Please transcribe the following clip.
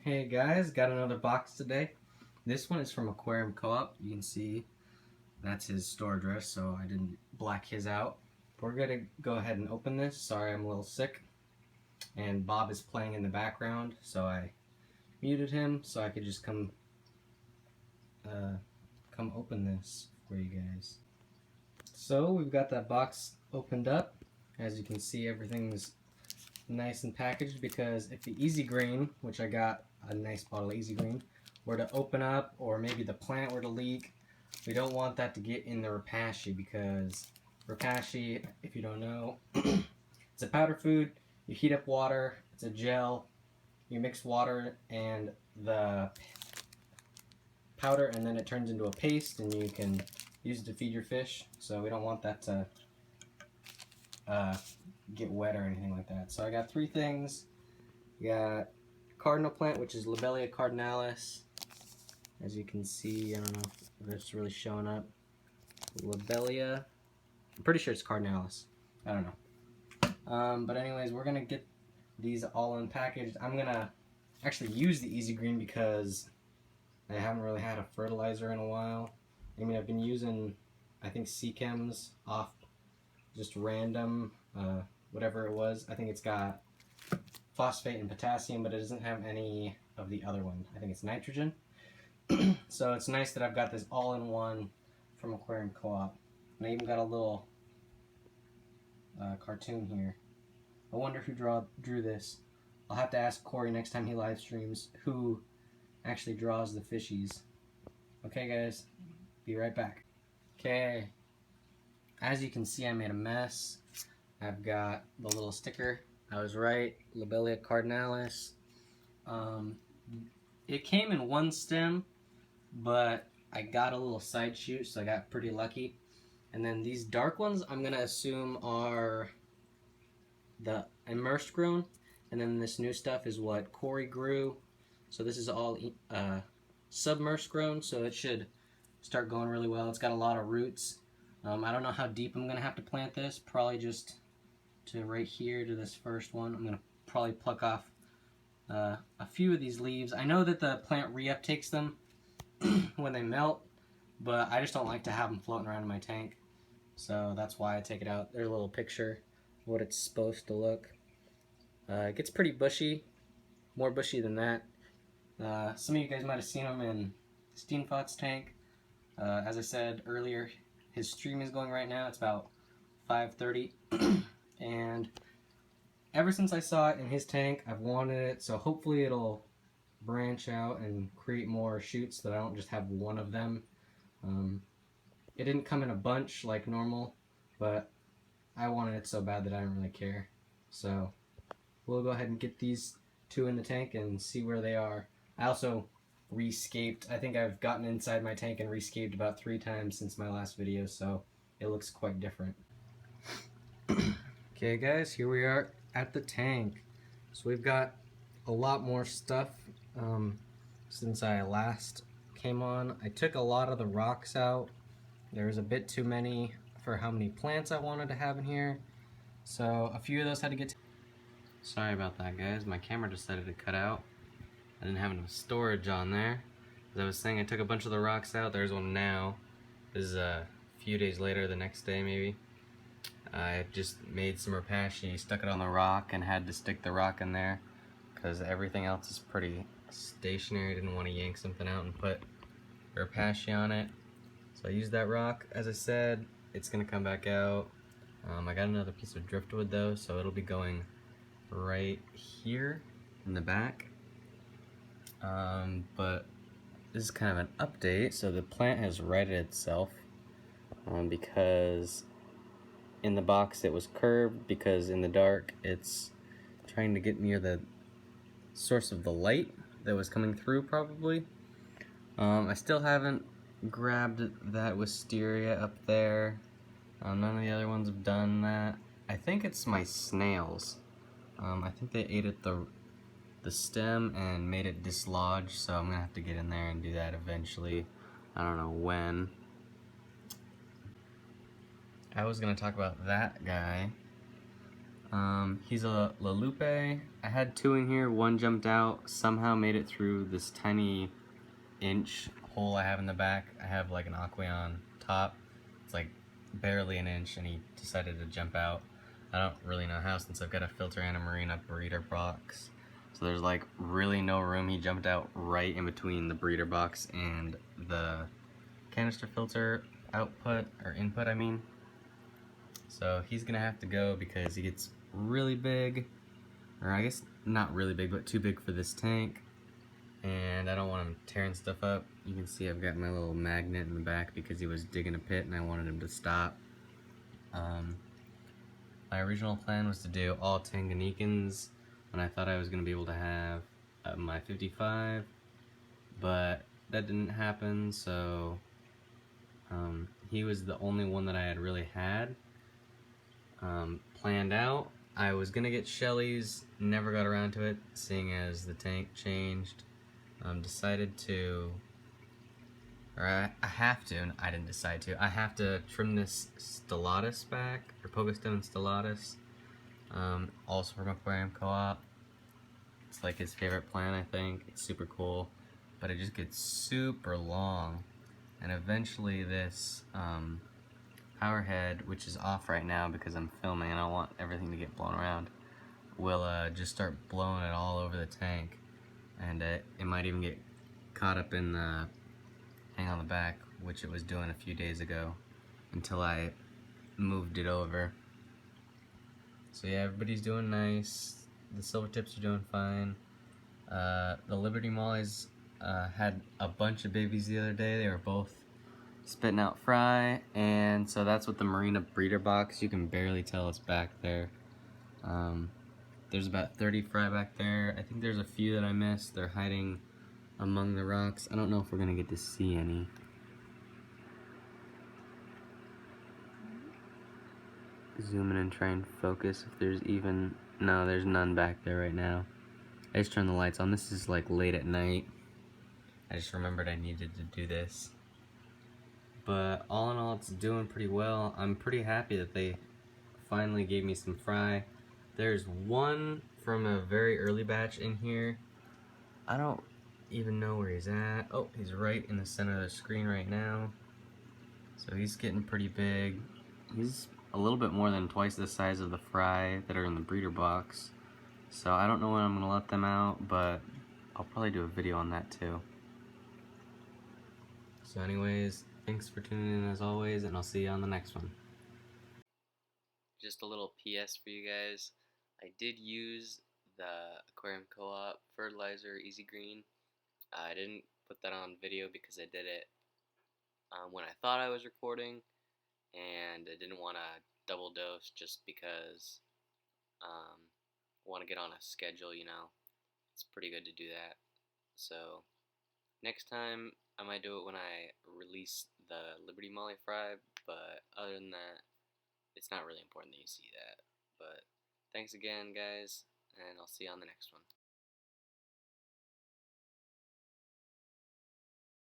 Hey guys, got another box today. This one is from Aquarium Co-op. You can see that's his store address, so I didn't black his out. We're gonna go ahead and open this. Sorry, I'm a little sick. And Bob is playing in the background, so I muted him so I could just come open this for you guys. So we've got that box opened up. As you can see, everything's nice and packaged, because if the Easy Green, which I got a nice bottle of Easy Green, were to open up, or maybe the plant were to leak, we don't want that to get in the Repashy, because Repashy, if you don't know, it's a powder food. You heat up water, it's a gel, you mix water and the powder, and then it turns into a paste, and you can use it to feed your fish. So we don't want that to get wet or anything like that. So I got three things. We got cardinal plant, which is Lobelia cardinalis. As you can see, I don't know if it's really showing up. Lobelia. I'm pretty sure it's cardinalis. I don't know. But anyways, we're gonna get these all unpackaged. I'm gonna actually use the Easy Green because I haven't really had a fertilizer in a while. I mean, I've been using, I think, C-Chems off just random, whatever it was. I think it's got phosphate and potassium, but it doesn't have any of the other one. I think it's nitrogen. So it's nice that I've got this all-in-one from Aquarium Co-op. And I even got a little cartoon here. I wonder who drew this. I'll have to ask Cory next time he live streams who actually draws the fishies. Okay guys, be right back. Okay, as you can see, I made a mess. I've got the little sticker. I was right, Lobelia cardinalis. It came in one stem, but I got a little side shoot, so I got pretty lucky. And then these dark ones, I'm gonna assume are the immersed grown, and then this new stuff is what Cory grew. So this is all submersed grown, so it should start going really well. It's got a lot of roots. I don't know how deep I'm gonna have to plant this. Probably just to right here to this first one. I'm gonna probably pluck off a few of these leaves. I know that the plant reuptakes them when they melt, but I just don't like to have them floating around in my tank. So that's why I take it out. There's a little picture of what it's supposed to look. It gets pretty bushy, more bushy than that. Some of you guys might have seen them in Steenfat's tank. As I said earlier, his stream is going right now. It's about 5:30, and ever since I saw it in his tank, I've wanted it. So hopefully it'll branch out and create more shoots, so that I don't just have one of them. It didn't come in a bunch like normal, but I wanted it so bad that I don't really care. So we'll go ahead and get these two in the tank and see where they are. I also rescaped. I think I've gotten inside my tank and rescaped about 3 times since my last video, so it looks quite different. Okay guys, here we are at the tank. So we've got a lot more stuff since I last came on. I took a lot of the rocks out. There was a bit too many for how many plants I wanted to have in here, so a few of those had to get Sorry about that guys, my camera decided to cut out. I didn't have enough storage on there. As I was saying, I took a bunch of the rocks out. There's one now. This is a few days later, the next day maybe. I just made some Repashy, stuck it on the rock, and had to stick the rock in there because everything else is pretty stationary. I didn't want to yank something out and put Repashy on it. So I used that rock. As I said, it's going to come back out. I got another piece of driftwood though, so it'll be going right here in the back. But this is kind of an update. So the plant has righted itself because in the box it was curved, because in the dark it's trying to get near the source of the light that was coming through probably. I still haven't grabbed that wisteria up there. None of the other ones have done that. I think it's my snails. I think they ate at the stem and made it dislodge, so I'm gonna have to get in there and do that eventually. I don't know when. I was gonna talk about that guy. He's a La Lupe. I had 2 in here, 1 jumped out, somehow made it through this tiny inch hole I have in the back. I have like an Aquarium top. It's like barely an inch, and he decided to jump out. I don't really know how, since I've got a filter and a marina breeder box. So there's like really no room. He jumped out right in between the breeder box and the canister filter output, or input I mean. So he's gonna have to go because he gets really big, or I guess not really big, but too big for this tank. And I don't want him tearing stuff up. You can see I've got my little magnet in the back because he was digging a pit and I wanted him to stop. My original plan was to do all Tanganyikans when I thought I was going to be able to have my 55, but that didn't happen, so he was the only one that I had really had planned out. I was going to get Shelly's, never got around to it, seeing as the tank changed. Decided to, or I have to, and I didn't decide to, I have to trim this stellatus back, or Pokestone stellatus, also from Aquarium Co-op. It's like his favorite plant, I think. It's super cool, but it just gets super long, and eventually this power head, which is off right now because I'm filming and I don't want everything to get blown around, will just start blowing it all over the tank. And it might even get caught up in the hang on the back, which it was doing a few days ago until I moved it over. So yeah, everybody's doing nice. The silver tips are doing fine. The Liberty Mollies had a bunch of babies the other day. They were both spitting out fry, and so that's what the marina breeder box, you can barely tell it's back there. There's about 30 fry back there. I think there's a few that I missed. They're hiding among the rocks. I don't know if we're gonna get to see any. Zoom in and try and focus if there's even, no, there's none back there right now. I just turned the lights on. This is like late at night. I just remembered I needed to do this. But all in all, it's doing pretty well. I'm pretty happy that they finally gave me some fry. There's one from a very early batch in here. I don't even know where he's at. Oh, he's right in the center of the screen right now. So he's getting pretty big. He's a little bit more than twice the size of the fry that are in the breeder box. So I don't know when I'm going to let them out, but I'll probably do a video on that too. So anyways, thanks for tuning in as always, and I'll see you on the next one. Just a little PS for you guys. I did use the Aquarium Co-op fertilizer Easy Green. I didn't put that on video because I did it when I thought I was recording, and I didn't want to double dose just because I want to get on a schedule, you know. It's pretty good to do that. So next time I might do it when I release the Liberty Molly fry, but other than that, it's not really important that you see that. But thanks again, guys, and I'll see you on the next one.